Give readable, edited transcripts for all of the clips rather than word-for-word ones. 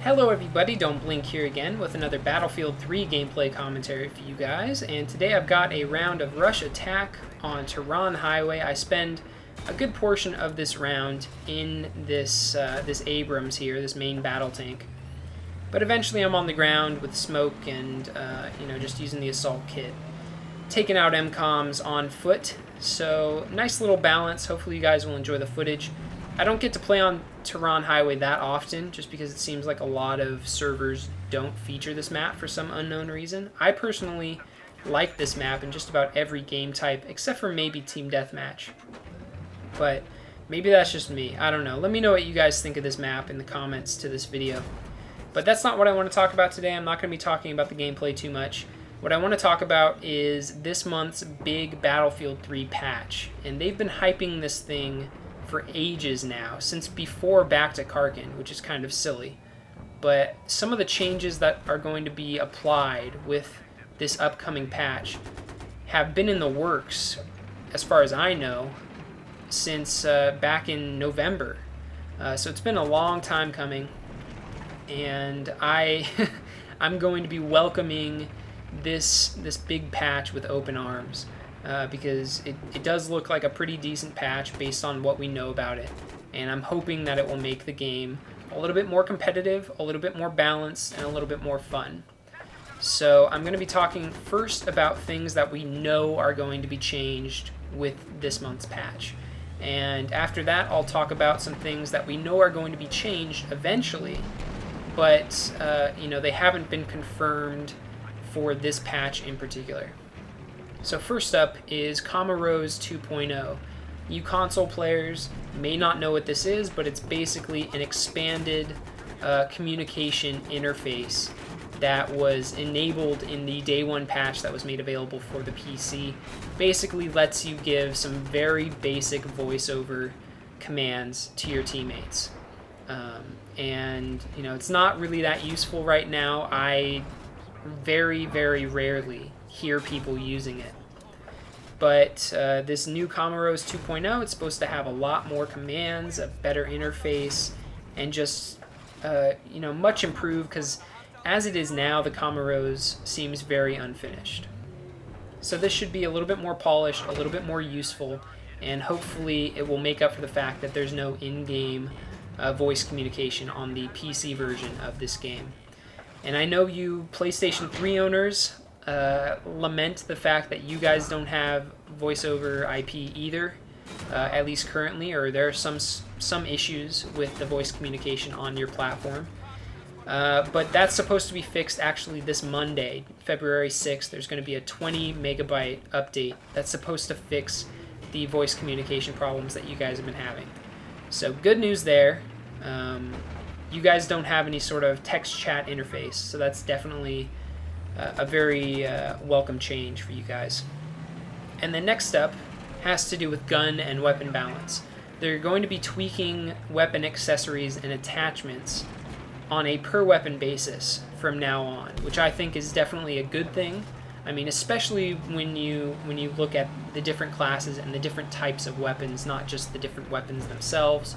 Hello everybody, Don't Blink here again with another Battlefield 3 gameplay commentary for you guys, and today I've got a round of Rush Attack on Tehran Highway. I spend a good portion of this round in this Abrams here, this main battle tank, but eventually I'm on the ground with smoke and just using the assault kit, taking out MCOMs on foot. So nice little balance. Hopefully you guys will enjoy the footage. I don't get to play on Tehran Highway that often, just because it seems like a lot of servers don't feature this map for some unknown reason. I personally like this map in just about every game type, except for maybe Team Deathmatch. But maybe that's just me. I don't know. Let me know what you guys think of this map in the comments to this video. But that's not what I want to talk about today. I'm not going to be talking about the gameplay too much. What I want to talk about is this month's big Battlefield 3 patch. And they've been hyping this thing for ages now, since before Back to Karkin, which is kind of silly. But some of the changes that are going to be applied with this upcoming patch have been in the works, as far as I know, since back in November. So it's been a long time coming, and I'm going to be welcoming this big patch with open arms. Because it does look like a pretty decent patch based on what we know about it. And I'm hoping that it will make the game a little bit more competitive, a little bit more balanced, and a little bit more fun. So I'm going to be talking first about things that we know are going to be changed with this month's patch. And after that, I'll talk about some things that we know are going to be changed eventually, but they haven't been confirmed for this patch in particular. So first up is Comoros 2.0. You console players may not know what this is, but it's basically an expanded communication interface that was enabled in the day one patch that was made available for the PC. Basically lets you give some very basic voiceover commands to your teammates. It's not really that useful right now. I very, very rarely hear people using it. But this new Comoros 2.0, it's supposed to have a lot more commands, a better interface, and just much improved, because as it is now, the Comoros seems very unfinished. So this should be a little bit more polished, a little bit more useful, and hopefully it will make up for the fact that there's no in-game voice communication on the PC version of this game. And I know you PlayStation 3 owners lament the fact that you guys don't have voice over IP either, at least currently, or there are some issues with the voice communication on your platform. But that's supposed to be fixed actually this Monday, February 6th. There's going to be a 20 megabyte update that's supposed to fix the voice communication problems that you guys have been having. So good news there. You guys don't have any sort of text chat interface, so that's definitely a very welcome change for you guys. And the next step has to do with gun and weapon balance. They're going to be tweaking weapon accessories and attachments on a per weapon basis from now on, which I think is definitely a good thing. I mean, especially when you look at the different classes and the different types of weapons, not just the different weapons themselves.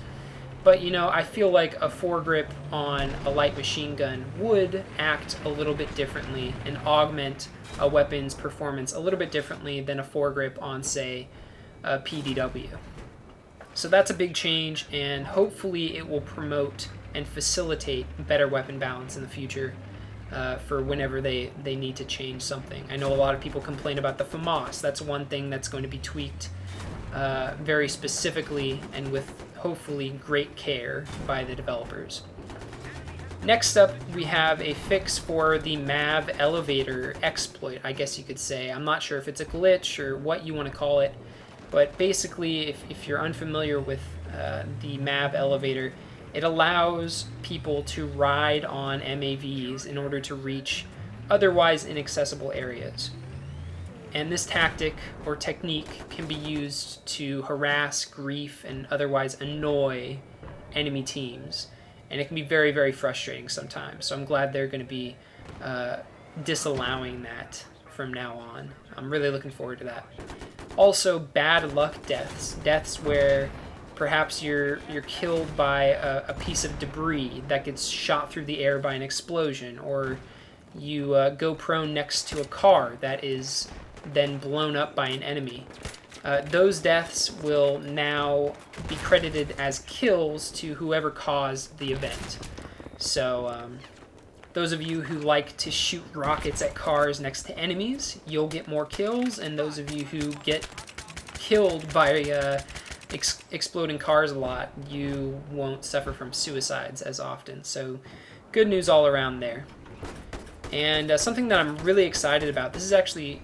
But, I feel like a foregrip on a light machine gun would act a little bit differently and augment a weapon's performance a little bit differently than a foregrip on, say, a PDW. So that's a big change, and hopefully it will promote and facilitate better weapon balance in the future for whenever they need to change something. I know a lot of people complain about the FAMAS. That's one thing that's going to be tweaked very specifically and with hopefully great care by the developers. Next up, we have a fix for the MAV elevator exploit, I guess you could say. I'm not sure if it's a glitch or what you want to call it, but basically, if you're unfamiliar with the MAV elevator, it allows people to ride on MAVs in order to reach otherwise inaccessible areas. And this tactic or technique can be used to harass, grief, and otherwise annoy enemy teams. And it can be very, very frustrating sometimes. So I'm glad they're going to be disallowing that from now on. I'm really looking forward to that. Also, bad luck deaths. Deaths where Perhaps you're killed by a piece of debris that gets shot through the air by an explosion, or you go prone next to a car that is then blown up by an enemy. Those deaths will now be credited as kills to whoever caused the event. So those of you who like to shoot rockets at cars next to enemies, you'll get more kills, and those of you who get killed by exploding cars a lot, you won't suffer from suicides as often. So good news all around there. And something that I'm really excited about, this is actually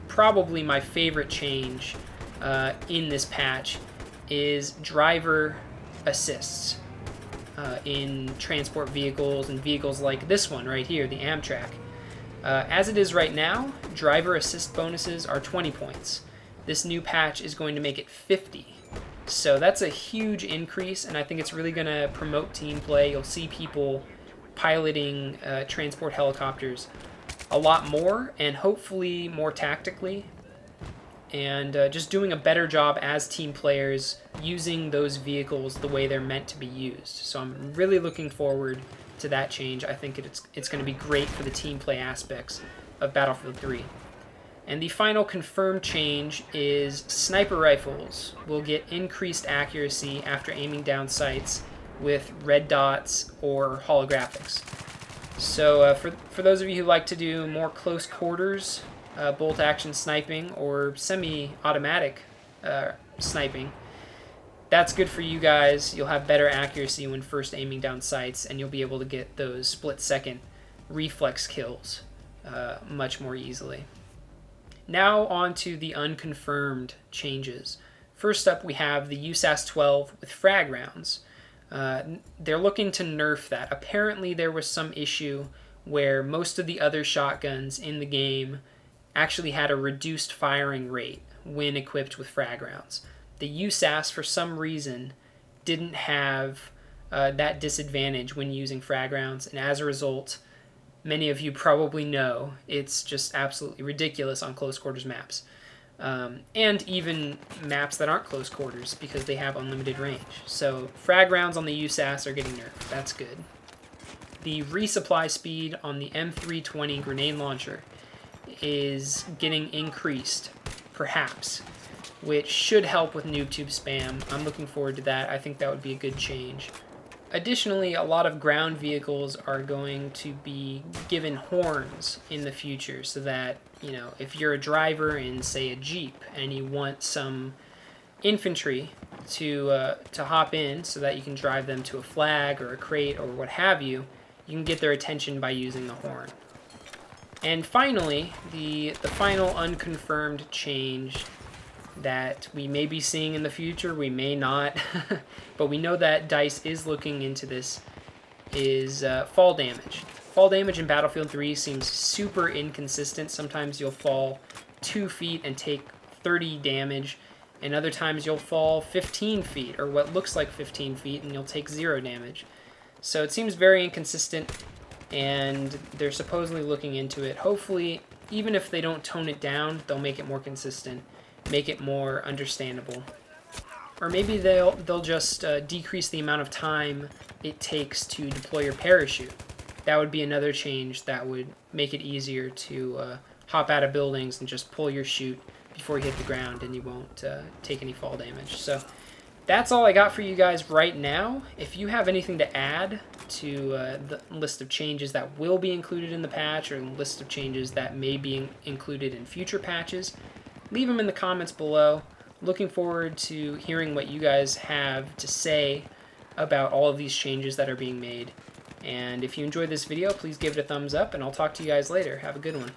probably my favorite change in this patch, is driver assists in transport vehicles and vehicles like this one right here, the Amtrak. As it is right now, driver assist bonuses are 20 points. This new patch is going to make it 50. So that's a huge increase, and I think it's really going to promote team play. You'll see people piloting transport helicopters a lot more, and hopefully more tactically, and just doing a better job as team players using those vehicles the way they're meant to be used. So I'm really looking forward to that change. I think it's going to be great for the team play aspects of Battlefield 3. And the final confirmed change is sniper rifles will get increased accuracy after aiming down sights with red dots or holographics. So for those of you who like to do more close quarters bolt action sniping or semi-automatic sniping, that's good for you guys. You'll have better accuracy when first aiming down sights, and you'll be able to get those split-second reflex kills much more easily. Now on to the unconfirmed changes. First up, we have the USAS 12 with frag rounds. They're looking to nerf that. Apparently there was some issue where most of the other shotguns in the game actually had a reduced firing rate when equipped with frag rounds. The USAS, for some reason, didn't have that disadvantage when using frag rounds, and as a result, many of you probably know it's just absolutely ridiculous on close quarters maps. And even maps that aren't close quarters, because they have unlimited range. So frag rounds on the USAS are getting nerfed. That's good. The resupply speed on the M320 grenade launcher is getting increased, perhaps, which should help with NoobTube spam. I'm looking forward to that. I think that would be a good change. Additionally, a lot of ground vehicles are going to be given horns in the future, so that, you know, if you're a driver in, say, a Jeep and you want some infantry to hop in so that you can drive them to a flag or a crate or what have you, you can get their attention by using the horn. And finally, the final unconfirmed change that we may be seeing in the future, we may not, but we know that DICE is looking into this, is fall damage. Fall damage in Battlefield 3 seems super inconsistent. Sometimes you'll fall 2 feet and take 30 damage, and other times you'll fall 15 feet, or what looks like 15 feet, and you'll take 0 damage. So it seems very inconsistent, and they're supposedly looking into it. Hopefully, even if they don't tone it down, they'll make it more consistent, make it more understandable. Or maybe they'll just decrease the amount of time it takes to deploy your parachute. That would be another change that would make it easier to hop out of buildings and just pull your chute before you hit the ground, and you won't take any fall damage. So that's all I got for you guys right now. If you have anything to add to the list of changes that will be included in the patch, or the list of changes that may be included in future patches, leave them in the comments below. Looking forward to hearing what you guys have to say about all of these changes that are being made. And if you enjoyed this video, please give it a thumbs up, and I'll talk to you guys later. Have a good one.